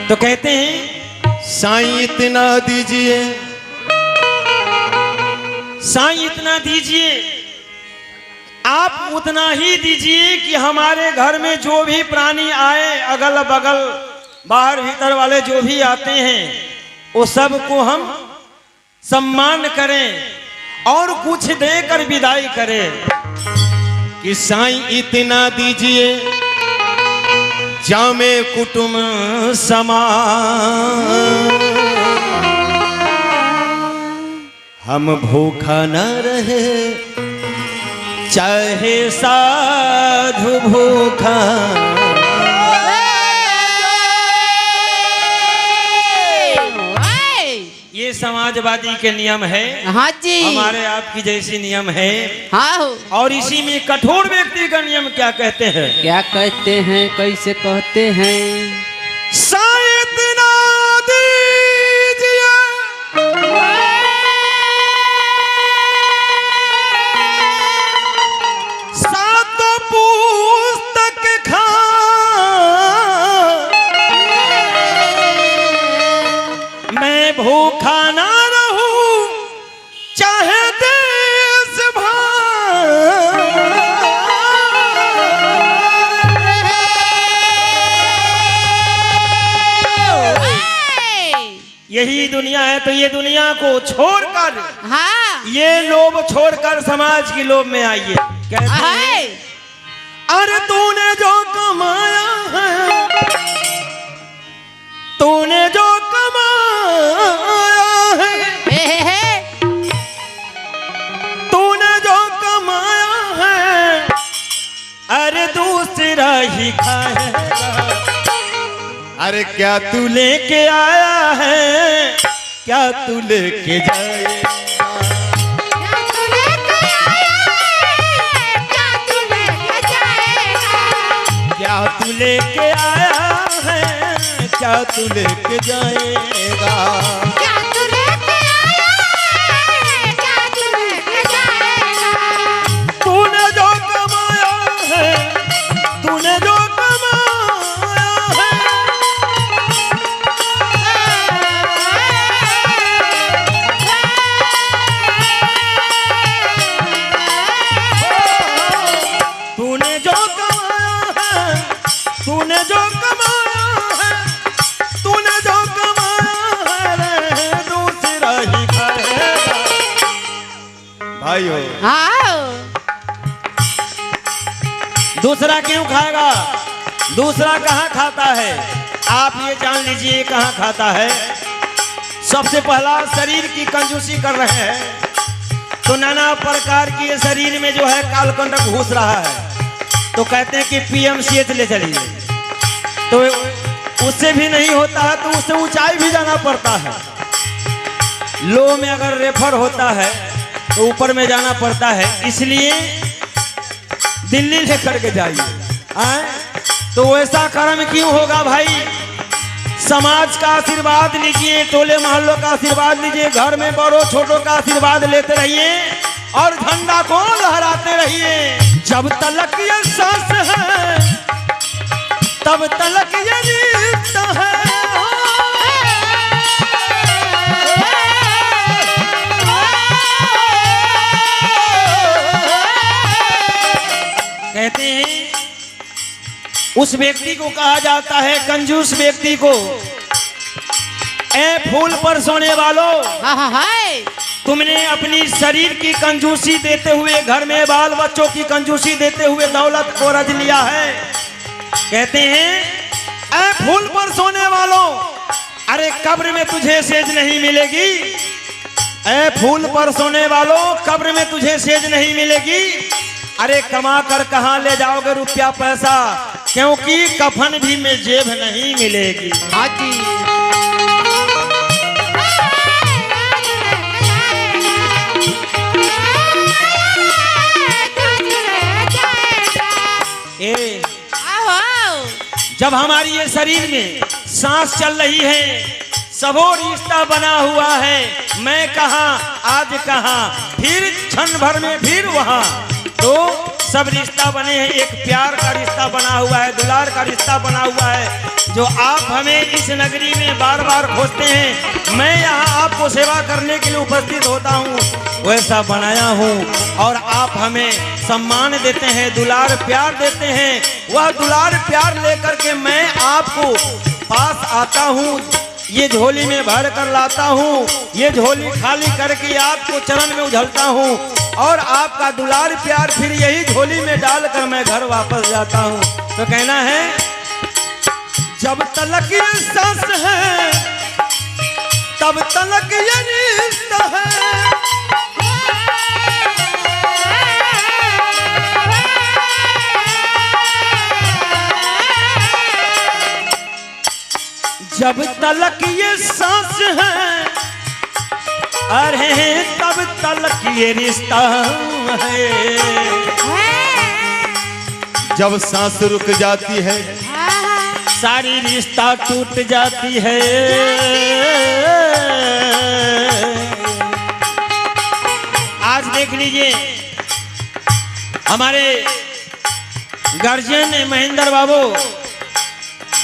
तो कहते हैं साईं इतना दीजिए, साईं इतना दीजिए, आप उतना ही दीजिए कि हमारे घर में जो भी प्राणी आए, अगल बगल बाहर भीतर वाले जो भी आते हैं, वो सबको हम सम्मान करें और कुछ देकर विदाई करें। कि साईं इतना दीजिए जामे कुटुंब समान, हम भूखा न रहे चाहे साधु भूखा। ये समाजवादी के नियम है। हाँ जी, हमारे आपकी जैसी नियम है। हाँ। और इसी में कठोर व्यक्ति का नियम क्या कहते हैं? क्या कहते हैं, कैसे कहते हैं? साईं इतना दीजिए सात पुस्तक खा, मैं भूखा ना रहूं चाहे देश भार। यही दुनिया है। तो ये दुनिया को छोड़कर, हाँ। ये लोभ छोड़कर समाज की लोभ में आइए। कहते हैं अरे तूने जो कमाया है, तूने जो कमाया है, तूने जो कमाया है, अरे दूसरा ही खाएगा। अरे क्या तू लेके आया है, क्या तू लेके जाएगा। क्या तू लेके आया है, क्या तू लेके जाएगा। तूने जो कमाया है, तूने जो कमाया है, तूने जो कमाया है, तूने जो कमाया है, तूने जो कमाया है, दूसरा ही खाएगा। भाइयों, हाँ। दूसरा क्यों खाएगा? दूसरा कहाँ खाता है? आप ये जान लीजिए कहाँ खाता है। सबसे पहला शरीर की कंजूसी कर रहे हैं, तो नाना प्रकार की ये शरीर में जो है कालकंडक घुस रहा है। तो कहते हैं कि पीएमसीएच ले चलिए, तो उससे भी नहीं होता है, तो उससे ऊंचाई भी जाना पड़ता है। लो में अगर रेफर होता है तो ऊपर में जाना पड़ता है, इसलिए दिल्ली लेकर के जाइए। तो वैसा कर्म क्यों होगा भाई? समाज का आशीर्वाद लीजिए, टोले मोहल्लों का आशीर्वाद लीजिए, घर में बड़ों छोटों का आशीर्वाद लेते रहिए और झंडा को लहराते रहिए। जब तलक ये सांस है, तब तलक ये रिश्ता है। कहते हैं उस व्यक्ति को कहा जाता है, कंजूस व्यक्ति को, ए फूल पर सोने वालों, तुमने अपनी शरीर की कंजूसी देते हुए, घर में बाल बच्चों की कंजूसी देते हुए दौलत को रज लिया है। कहते हैं ए फूल पर सोने वालों, अरे कब्र में तुझे सेज नहीं मिलेगी। ए फूल पर सोने वालों, कब्र में तुझे सेज नहीं मिलेगी। अरे कमा कर कहाँ ले जाओगे रुपया पैसा, क्योंकि कफन भी में जेब नहीं मिलेगी। हाँ जी। ए, जब हमारी ये शरीर में सांस चल रही है, सबो रिश्ता बना हुआ है, मैं कहाँ आज कहाँ, फिर क्षण भर में फिर वहाँ, तो सब रिश्ता बने हैं, एक प्यार का रिश्ता बना हुआ है, दुलार का रिश्ता बना हुआ है, जो आप हमें इस नगरी में बार बार खोजते हैं। मैं यहाँ आपको सेवा करने के लिए उपस्थित होता हूँ, वैसा बनाया हूँ। और आप हमें सम्मान देते हैं, दुलार प्यार देते हैं। वह दुलार प्यार लेकर के मैं आपको पास आता हूँ, ये झोली में भर कर लाता हूँ, ये झोली खाली करके आपको चरण में उझलता हूँ, और आपका दुलार प्यार फिर यही झोली में डालकर मैं घर वापस जाता हूँ। तो कहना है, जब तलक ये सांस है तब तलक ये रिश्ता है। जब तलक ये सांस है, अरे तब तलक ये रिश्ता है। जब सांस रुक जाती है सारी रिश्ता टूट जाती है। आज देख लीजिए, हमारे गार्जियन महेंद्र बाबू,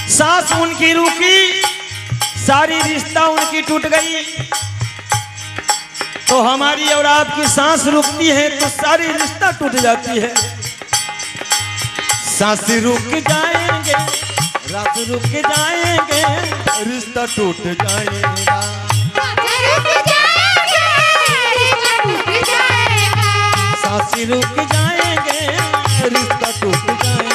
सांस उनकी रुकी, सारी रिश्ता उनकी टूट गई। तो हमारी और आपकी सांस रुकती है तो सारी रिश्ता टूट जाती है। सांस रुक जाएंगे, रात रुक जाएंगे, रिश्ता टूट जाएगा। सांस रुक जाएंगे, रिश्ता टूट जाएगा।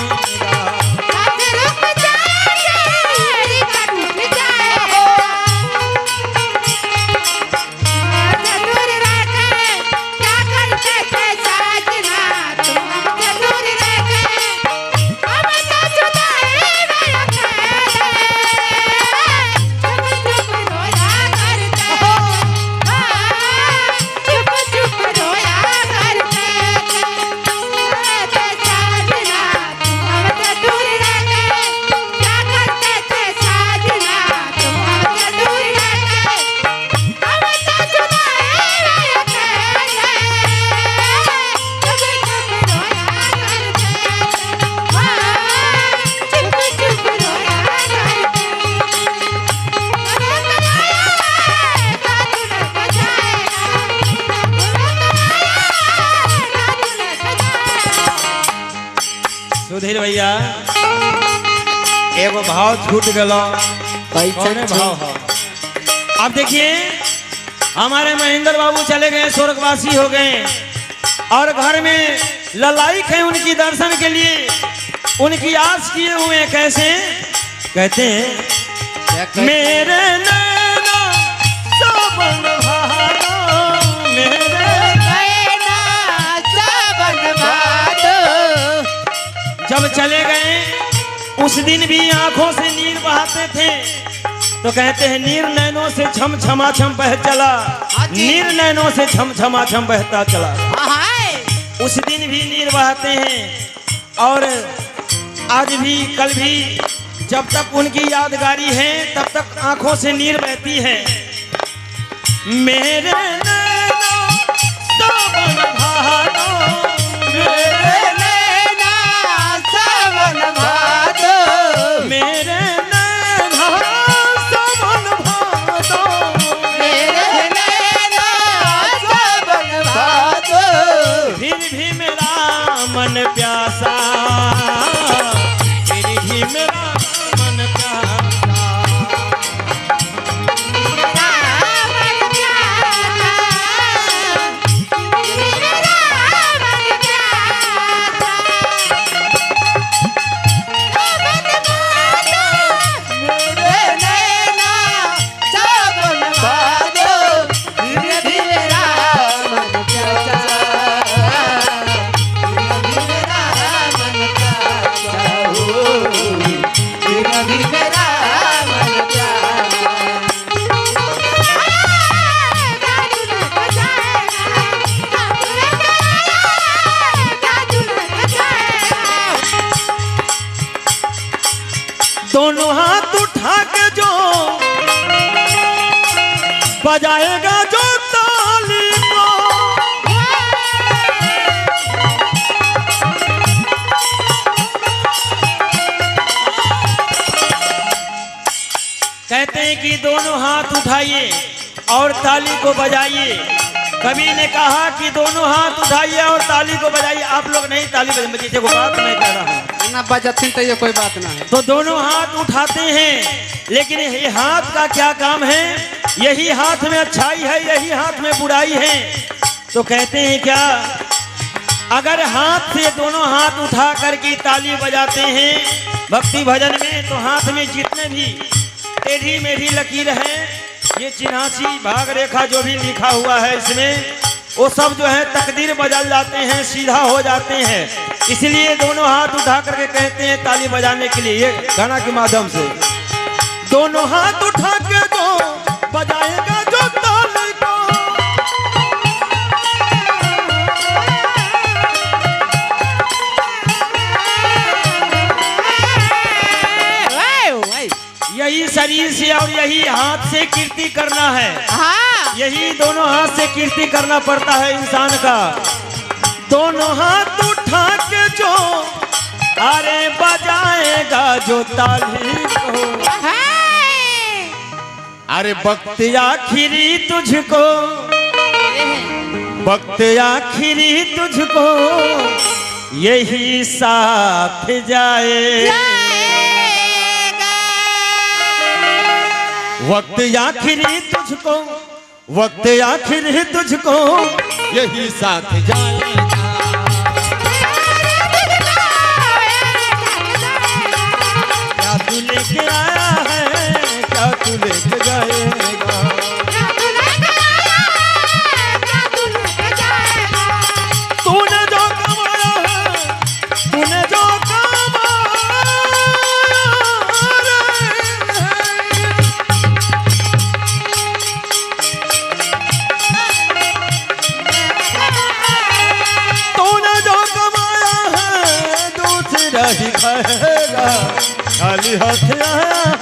सुधीर भैया, एगो भाव छूट गलो। कौन भाव हो? अब देखिए, हमारे महेंद्र बाबू चले गए, स्वर्गवासी हो गए, और घर में ललायक है उनकी दर्शन के लिए, उनकी आस किए हुए। कैसे कहते हैं, मेरे नैना सावन भादो, मेरे नैना सावन भादो। जब चले गए उस दिन भी आंखों से नीर बहाते थे, तो कहते हैं नीर नैनों से छम छमा छम बह चला, नीर नैनों से छम छमा छम बहता चला। उस दिन भी नीर बहाते हैं, और आज भी कल भी जब तक उनकी यादगारी है तब तक आंखों से नीर बहती है। मेरे नैना सावन भादो, मेरे मेरे नैना सावन भादो, मेरे नैना सावन भादो। फिर भी मेरा मन प्यासा, फिर भी मेरा मन प्यासा। दोनों हाथ उठा के जो बजाएगा जो ताली को, कहते हैं कि दोनों हाथ उठाइए और ताली को बजाइए। कवि ने कहा कि दोनों हाथ उठाइए और ताली को बजाइए। आप लोग नहीं ताली बजाइए, को बात मैं कह रहा हूँ ना बजथिन तो ये कोई बात ना है। तो दोनों हाथ उठाते हैं, लेकिन ये हाथ का क्या काम है? यही हाथ में अच्छाई है, यही हाथ में बुराई है। तो कहते हैं क्या, अगर हाथ से दोनों हाथ उठा करके ताली बजाते हैं भक्ति भजन में, तो हाथ में जितने भी टेढ़ी मेढ़ी लकीर है, ये चिन्हासी भाग रेखा जो भी लिखा हुआ है इसमें, वो सब जो है तकदीर बदल जाते हैं, सीधा हो जाते हैं। इसलिए दोनों हाथ उठा करके कहते हैं ताली बजाने के लिए, ये गाना के माध्यम से। दोनों हाथ उठा के जो बजाएगा जो ताली को, यही शरीर से और यही हाथ से कीर्ति करना है। हाँ यही दोनों हाथ से कीर्ति करना पड़ता है इंसान का। दोनों हाथ उठा के जो अरे बजाएगा जो ताली को, अरे वक्त आखिरी तुझको, वक्त आखिरी तुझको यही साथ जाए। वक्त आखिरी तुझको, वक्त आखिरी तुझको यही साथ जाएगा। क्या तू लेके आया है, क्या तू लेके जाएगा। तूने जो कमाया है, तूने जो ही खाएगा, खाली हाथ आया